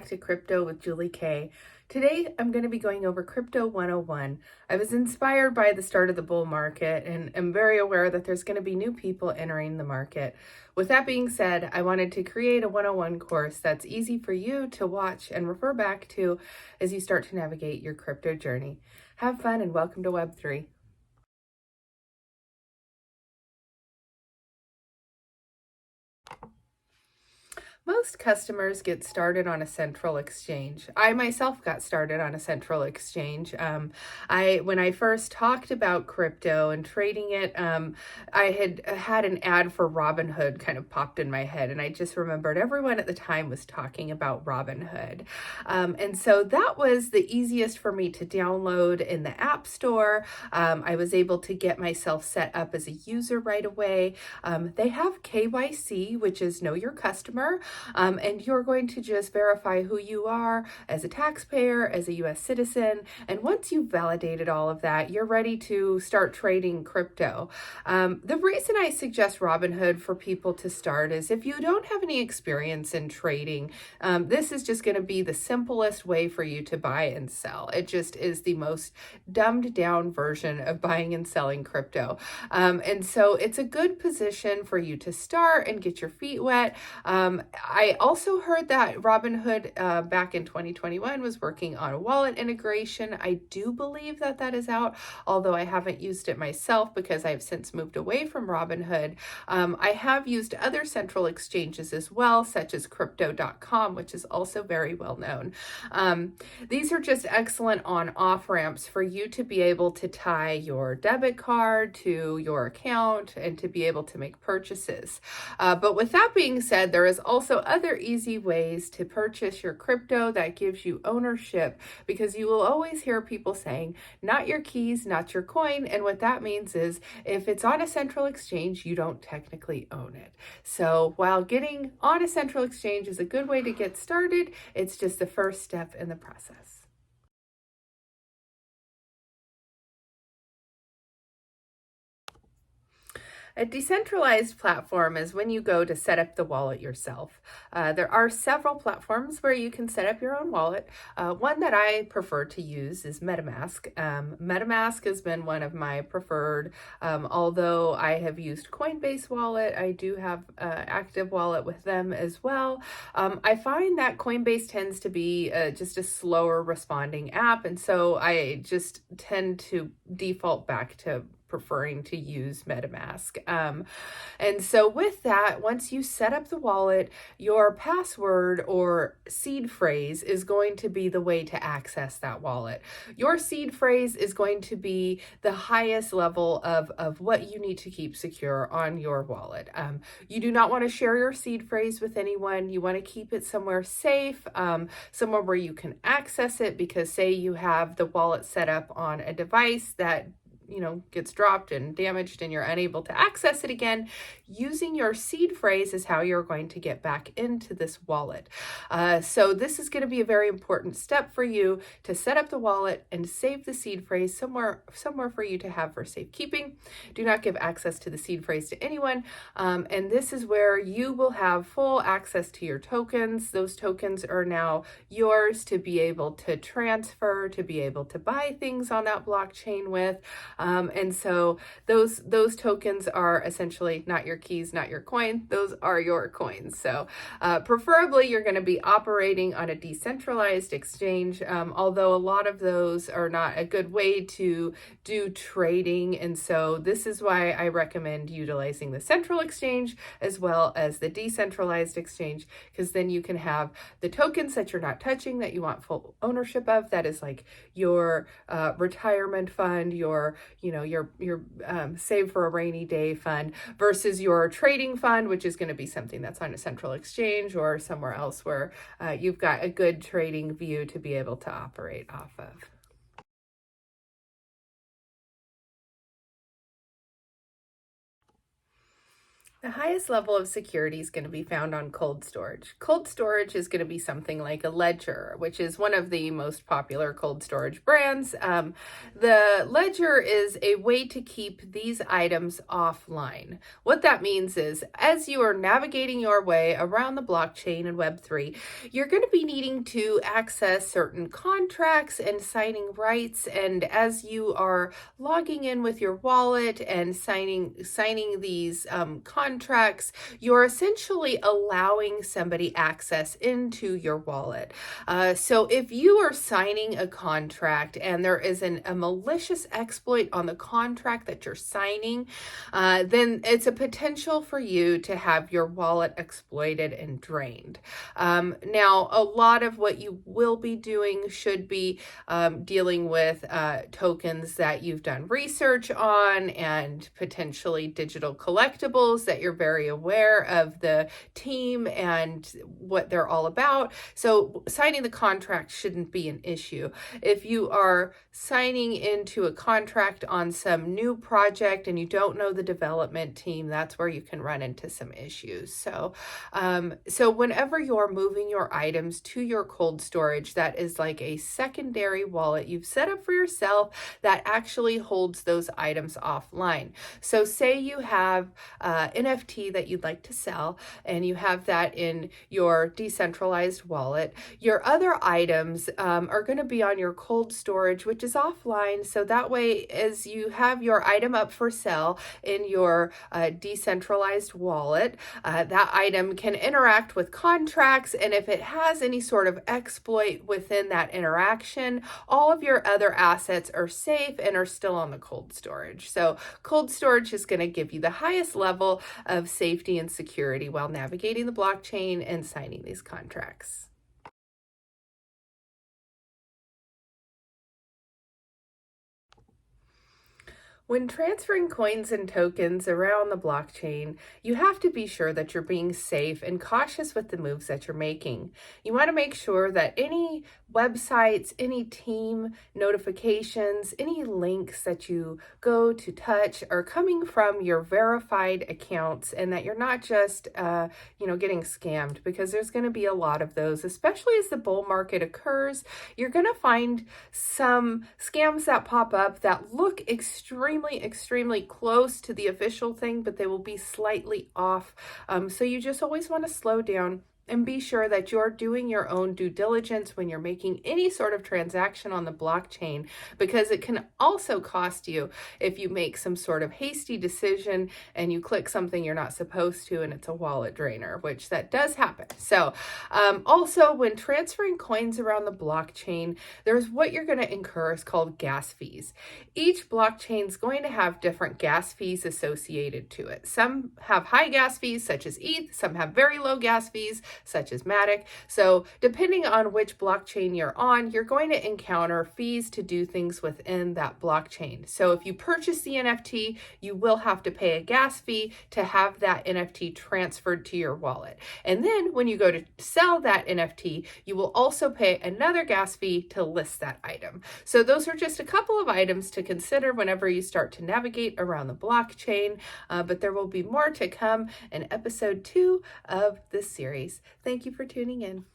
back to Crypto with Julie Kay. Today I'm going to be going over Crypto 101. I was inspired by the start of the bull market and am very aware that there's going to be new people entering the market. With that being said, I wanted to create a 101 course that's easy for you to watch and refer back to as you start to navigate your crypto journey. Have fun and welcome to Web3. Most customers get started on a central exchange. I myself got started on a central exchange. When I first talked about crypto and trading it, I had an ad for Robinhood kind of popped in my head, and I just remembered everyone at the time was talking about Robinhood. And so that was the easiest for me to download in the App Store. I was able to get myself set up as a user right away. They have KYC, which is Know Your Customer. And you're going to just verify who you are as a taxpayer, as a US citizen. And once you've validated all of that, you're ready to start trading crypto. The reason I suggest Robinhood for people to start is if you don't have any experience in trading, this is just going to be the simplest way for you to buy and sell. It just is the most dumbed down version of buying and selling crypto. And so it's a good position for you to start and get your feet wet. I also heard that Robinhood back in 2021 was working on a wallet integration. I do believe that that is out, although I haven't used it myself because I've since moved away from Robinhood. I have used other central exchanges as well, such as Crypto.com, which is also very well known. These are just excellent on-off ramps for you to be able to tie your debit card to your account and to be able to make purchases. But with that being said, there is also other easy ways to purchase your crypto that gives you ownership, because you will always hear people saying, not your keys, not your coin. And what that means is if it's on a central exchange, you don't technically own it. So while getting on a central exchange is a good way to get started, it's just the first step in the process. A decentralized platform is when you go to set up the wallet yourself. There are several platforms where you can set up your own wallet. One that I prefer to use is MetaMask. MetaMask has been one of my preferred, although I have used Coinbase Wallet. I do have Active Wallet with them as well. I find that Coinbase tends to be just a slower responding app, and so I just tend to default back to preferring to use MetaMask. And so with that, once you set up the wallet, your password or seed phrase is going to be the way to access that wallet. Your seed phrase is going to be the highest level of what you need to keep secure on your wallet. You do not want to share your seed phrase with anyone. You want to keep it somewhere safe, somewhere where you can access it, because say you have the wallet set up on a device that gets dropped and damaged and you're unable to access it again, using your seed phrase is how you're going to get back into this wallet. So this is going to be a very important step for you to set up the wallet and save the seed phrase somewhere for you to have for safekeeping. Do not give access to the seed phrase to anyone. And this is where you will have full access to your tokens. Those tokens are now yours to be able to transfer, to be able to buy things on that blockchain with. And so those tokens are essentially not your keys, not your coin. Those are your coins. So preferably you're going to be operating on a decentralized exchange, although a lot of those are not a good way to do trading. And so this is why I recommend utilizing the central exchange as well as the decentralized exchange, because then you can have the tokens that you're not touching, that you want full ownership of. That is like your retirement fund, your save for a rainy day fund, versus your trading fund, which is going to be something that's on a central exchange or somewhere else where you've got a good trading view to be able to operate off of. The highest level of security is going to be found on cold storage. Cold storage is going to be something like a Ledger, which is one of the most popular cold storage brands. The Ledger is a way to keep these items offline. What that means is, as you are navigating your way around the blockchain and Web3, you're going to be needing to access certain contracts and signing rights. And as you are logging in with your wallet and signing these contracts, you're essentially allowing somebody access into your wallet. So if you are signing a contract and there is a malicious exploit on the contract that you're signing, then it's a potential for you to have your wallet exploited and drained. Now, a lot of what you will be doing should be dealing with tokens that you've done research on and potentially digital collectibles that you're very aware of the team and what they're all about. So signing the contract shouldn't be an issue. If you are signing into a contract on some new project and you don't know the development team, that's where you can run into some issues. So whenever you're moving your items to your cold storage, that is like a secondary wallet you've set up for yourself that actually holds those items offline. So say you have NFT that you'd like to sell and you have that in your decentralized wallet. Your other items are going to be on your cold storage, which is offline. So that way, as you have your item up for sale in your decentralized wallet, that item can interact with contracts. And if it has any sort of exploit within that interaction, all of your other assets are safe and are still on the cold storage. So cold storage is going to give you the highest level of safety and security while navigating the blockchain and signing these contracts. When transferring coins and tokens around the blockchain, you have to be sure that you're being safe and cautious with the moves that you're making. You want to make sure that any websites, any team notifications, any links that you go to touch are coming from your verified accounts and that you're not just, getting scammed, because there's going to be a lot of those, especially as the bull market occurs. You're going to find some scams that pop up that look extremely close to the official thing, but they will be slightly off. So you just always want to slow down and be sure that you're doing your own due diligence when you're making any sort of transaction on the blockchain, because it can also cost you if you make some sort of hasty decision and you click something you're not supposed to and it's a wallet drainer, which that does happen. So also, when transferring coins around the blockchain, there's what you're going to incur is called gas fees. Each blockchain is going to have different gas fees associated to it. Some have high gas fees, such as ETH. Some have very low gas fees, such as Matic. So depending on which blockchain you're on, you're going to encounter fees to do things within that blockchain. So if you purchase the NFT, you will have to pay a gas fee to have that NFT transferred to your wallet. And then when you go to sell that NFT, you will also pay another gas fee to list that item. So those are just a couple of items to consider whenever you start to navigate around the blockchain, but there will be more to come in episode 2 of this series. Thank you for tuning in.